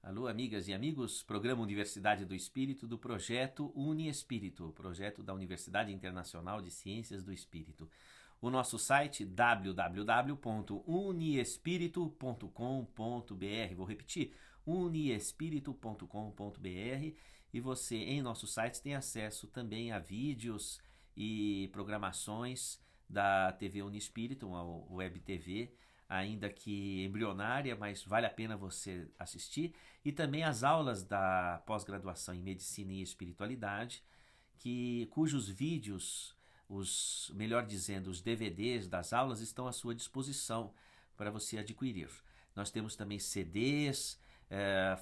Alô, amigas e amigos, programa Universidade do Espírito do projeto UniEspírito, projeto da Universidade Internacional de Ciências do Espírito. O nosso site www.uniespirito.com.br, vou repetir, uniespirito.com.br, e você em nosso site tem acesso também a vídeos e programações da TV Uniespírito, uma web TV, ainda que embrionária, mas vale a pena você assistir, e também as aulas da pós-graduação em Medicina e Espiritualidade, cujos vídeos, melhor dizendo, os DVDs das aulas estão à sua disposição para você adquirir. Nós temos também CDs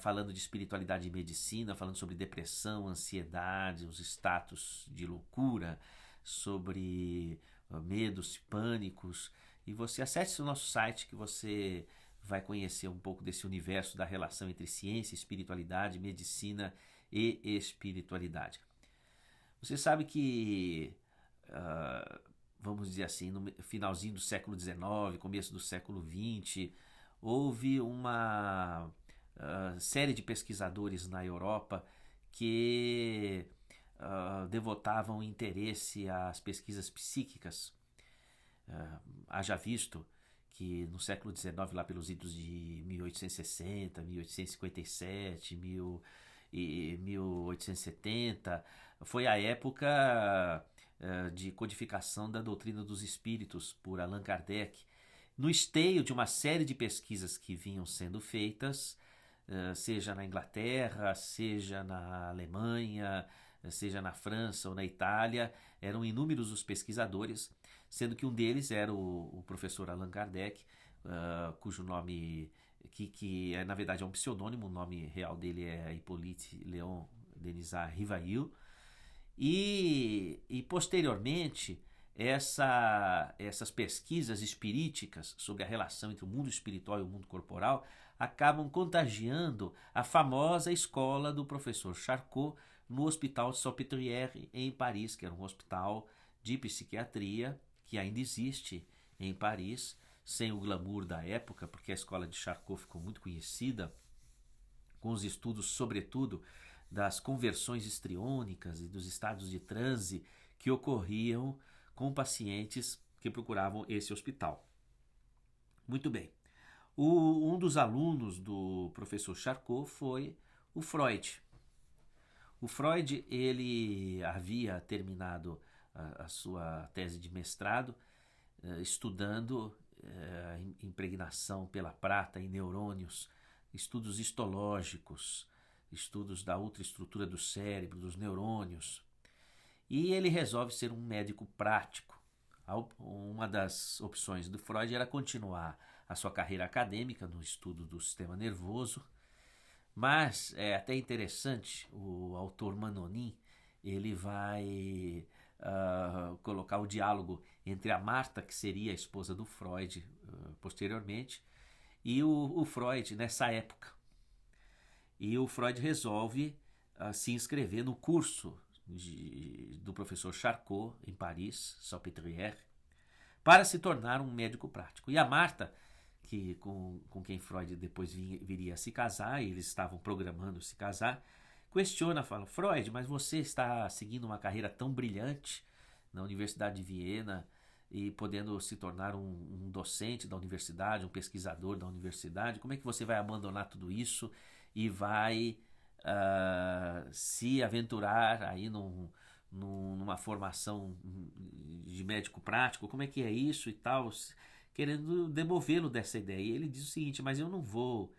falando de espiritualidade e medicina, falando sobre depressão, ansiedade, os status de loucura, sobre medos, pânicos. E você acesse o nosso site que você vai conhecer um pouco desse universo da relação entre ciência, espiritualidade, medicina e espiritualidade. Você sabe que, vamos dizer assim, no finalzinho do século XIX, começo do século XX, houve uma série de pesquisadores na Europa que devotavam interesse às pesquisas psíquicas. Haja visto que no século XIX, lá pelos idos de 1860, 1857, 1870, foi a época de codificação da doutrina dos espíritos por Allan Kardec, no esteio de uma série de pesquisas que vinham sendo feitas, seja na Inglaterra, seja na Alemanha, seja na França ou na Itália. Eram inúmeros os pesquisadores, sendo que um deles era o professor Allan Kardec, cujo nome, que na verdade é um pseudônimo, o nome real dele é Hippolyte Léon Denisard Rivail, e posteriormente essas pesquisas espiríticas sobre a relação entre o mundo espiritual e o mundo corporal acabam contagiando a famosa escola do professor Charcot no Hospital Salpêtrière em Paris, que era um hospital de psiquiatria que ainda existe em Paris, sem o glamour da época, porque a escola de Charcot ficou muito conhecida com os estudos, sobretudo, das conversões histriônicas e dos estados de transe que ocorriam com pacientes que procuravam esse hospital. Muito bem. Um dos alunos do professor Charcot foi o Freud. O Freud, ele havia terminado a sua tese de mestrado estudando impregnação pela prata em neurônios, estudos histológicos, estudos da ultraestrutura do cérebro, dos neurônios. E ele resolve ser um médico prático. Uma das opções do Freud era continuar a sua carreira acadêmica no estudo do sistema nervoso, mas é até interessante, o autor Manonin, ele vai colocar o diálogo entre a Marta, que seria a esposa do Freud posteriormente, e o Freud nessa época. E o Freud resolve se inscrever no curso do professor Charcot, em Paris, Salpêtrière, para se tornar um médico prático. E a Marta, com quem Freud depois viria a se casar, e eles estavam programando se casar, questiona, fala: Freud, mas você está seguindo uma carreira tão brilhante na Universidade de Viena e podendo se tornar um docente da universidade, um pesquisador da universidade, como é que você vai abandonar tudo isso e vai se aventurar aí numa formação de médico prático? Como é que é isso e tal? Querendo demovê-lo dessa ideia. E ele diz o seguinte: mas eu não vou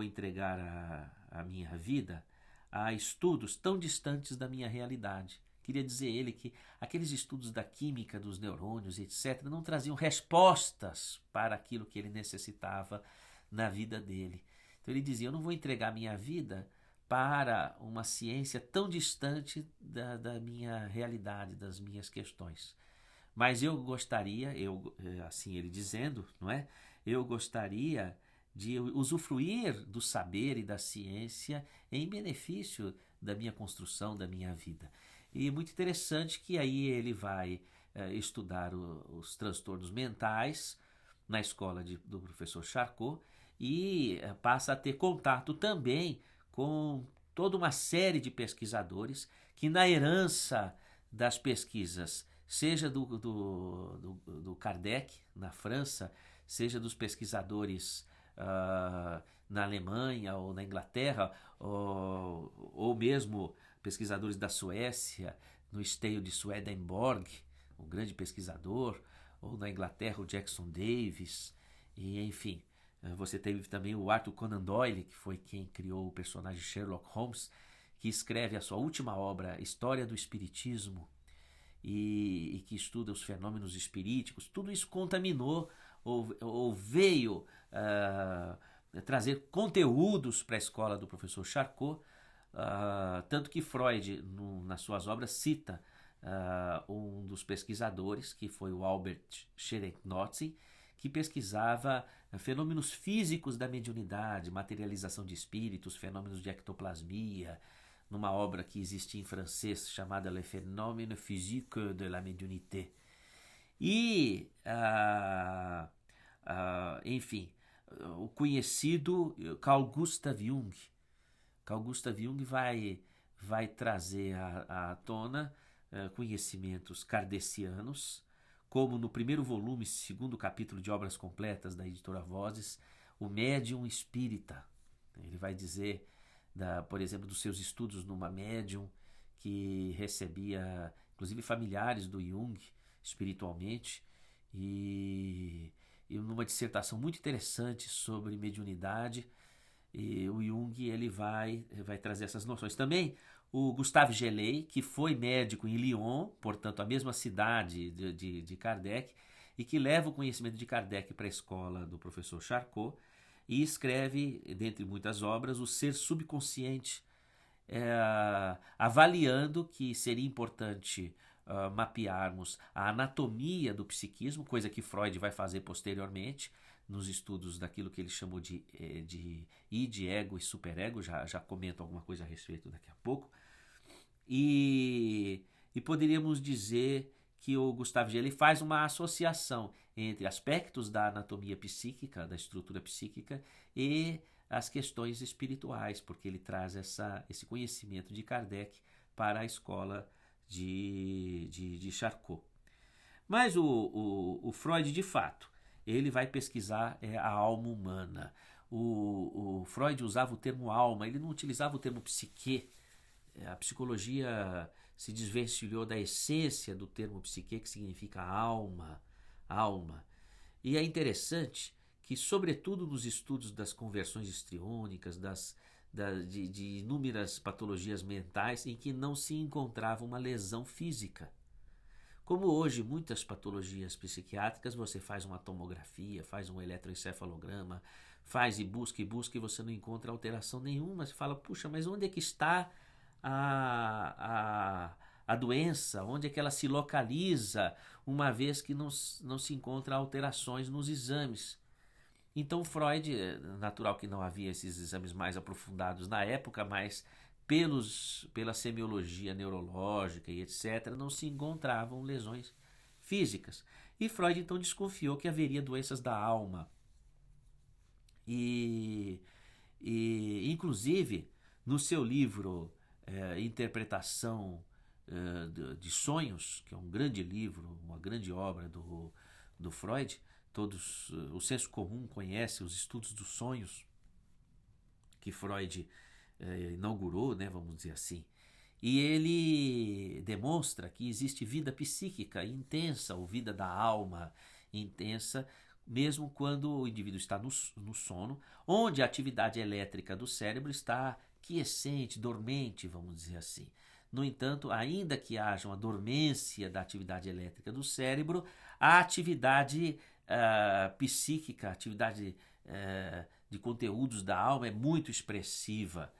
entregar a minha vida a estudos tão distantes da minha realidade. Queria dizer ele que aqueles estudos da química dos neurônios, etc., não traziam respostas para aquilo que ele necessitava na vida dele. Então ele dizia: eu não vou entregar minha vida para uma ciência tão distante da minha realidade, das minhas questões. Mas eu gostaria, assim ele dizendo, não é? Eu gostaria de usufruir do saber e da ciência em benefício da minha construção, da minha vida. E muito interessante que aí ele vai estudar os transtornos mentais na escola do professor Charcot, e passa a ter contato também com toda uma série de pesquisadores que, na herança das pesquisas, seja do Kardec, na França, seja dos pesquisadores na Alemanha ou na Inglaterra, ou mesmo pesquisadores da Suécia, no esteio de Swedenborg, um grande pesquisador, ou na Inglaterra o Jackson Davis, e enfim, você teve também o Arthur Conan Doyle, que foi quem criou o personagem Sherlock Holmes, que escreve a sua última obra, História do Espiritismo, e que estuda os fenômenos espiríticos. Tudo isso contaminou ou veio trazer conteúdos para a escola do professor Charcot, tanto que Freud, nas suas obras, cita um dos pesquisadores, que foi o Albert Scherenknozzi, que pesquisava fenômenos físicos da mediunidade, materialização de espíritos, fenômenos de ectoplasmia, numa obra que existe em francês chamada Les Phénomènes physiques de la médiumnité. E, enfim, o conhecido Carl Gustav Jung. Carl Gustav Jung vai trazer à tona conhecimentos kardecianos, como no primeiro volume, segundo capítulo de Obras Completas da editora Vozes, o médium espírita. Ele vai dizer, por exemplo, dos seus estudos numa médium que recebia, inclusive, familiares do Jung espiritualmente, e numa dissertação muito interessante sobre mediunidade, e o Jung ele vai trazer essas noções. Também o Gustave Geley, que foi médico em Lyon, portanto a mesma cidade de Kardec, e que leva o conhecimento de Kardec para a escola do professor Charcot, e escreve, dentre muitas obras, o Ser Subconsciente, avaliando que seria importante mapearmos a anatomia do psiquismo, coisa que Freud vai fazer posteriormente, nos estudos daquilo que ele chamou de id, ego e superego. Já comento alguma coisa a respeito daqui a pouco. E poderíamos dizer que o Gustave Geley faz uma associação entre aspectos da anatomia psíquica, da estrutura psíquica, e as questões espirituais, porque ele traz esse conhecimento de Kardec para a escola de Charcot. Mas o Freud, de fato, ele vai pesquisar a alma humana. O Freud usava o termo alma, ele não utilizava o termo psique. A psicologia se desvencilhou da essência do termo psique, que significa alma. E é interessante que, sobretudo nos estudos das conversões histriônicas, de inúmeras patologias mentais em que não se encontrava uma lesão física. Como hoje, muitas patologias psiquiátricas, você faz uma tomografia, faz um eletroencefalograma, faz e busca e você não encontra alteração nenhuma. Você fala, puxa, mas onde é que está a doença? Onde é que ela se localiza, uma vez que não se encontra alterações nos exames? Então Freud, natural que não havia esses exames mais aprofundados na época, mas pela semiologia neurológica e etc., não se encontravam lesões físicas. E Freud então desconfiou que haveria doenças da alma. E inclusive, no seu livro Interpretação de Sonhos, que é um grande livro, uma grande obra do Freud, o senso comum conhece os estudos dos sonhos que Freud inaugurou, né, vamos dizer assim. E ele demonstra que existe vida psíquica intensa, ou vida da alma intensa, mesmo quando o indivíduo está no sono, onde a atividade elétrica do cérebro está quiescente, dormente, vamos dizer assim. No entanto, ainda que haja uma dormência da atividade elétrica do cérebro, a atividade psíquica, a atividade de conteúdos da alma é muito expressiva,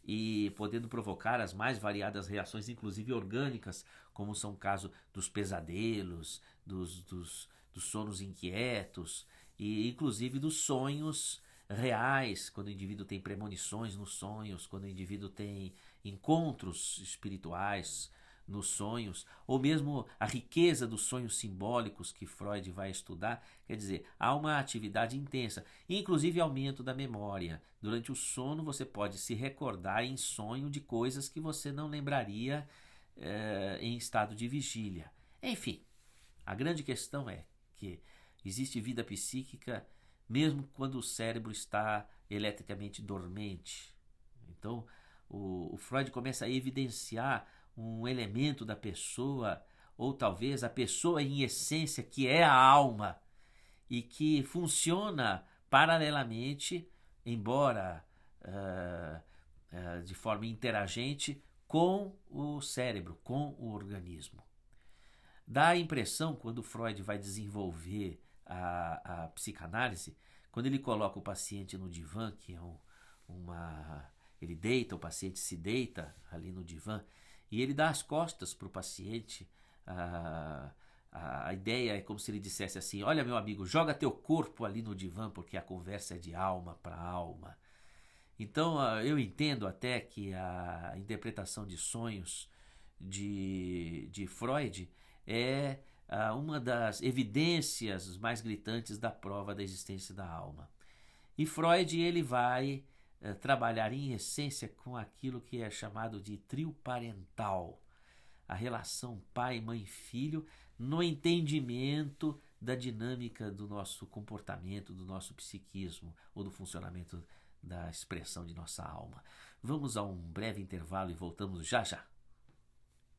e podendo provocar as mais variadas reações, inclusive orgânicas, como são o caso dos pesadelos, dos sonos inquietos, e inclusive dos sonhos reais, quando o indivíduo tem premonições nos sonhos, quando o indivíduo tem encontros espirituais nos sonhos, ou mesmo a riqueza dos sonhos simbólicos que Freud vai estudar. Quer dizer, há uma atividade intensa, inclusive aumento da memória. Durante o sono você pode se recordar em sonho de coisas que você não lembraria em estado de vigília. Enfim, a grande questão é que existe vida psíquica mesmo quando o cérebro está eletricamente dormente. Então, o Freud começa a evidenciar um elemento da pessoa, ou talvez a pessoa em essência, que é a alma, e que funciona paralelamente, embora de forma interagente, com o cérebro, com o organismo. Dá a impressão, quando Freud vai desenvolver a psicanálise, quando ele coloca o paciente no divã, que é ele deita, o paciente se deita ali no divã, e ele dá as costas para o paciente. A ideia é como se ele dissesse assim: olha, meu amigo, joga teu corpo ali no divã, porque a conversa é de alma para alma. Então eu entendo até que a interpretação de sonhos de Freud é uma das evidências mais gritantes da prova da existência da alma. E Freud ele vai trabalhar em essência com aquilo que é chamado de trio parental, a relação pai, mãe, filho, no entendimento da dinâmica do nosso comportamento, do nosso psiquismo ou do funcionamento da expressão de nossa alma. Vamos a um breve intervalo e voltamos já já.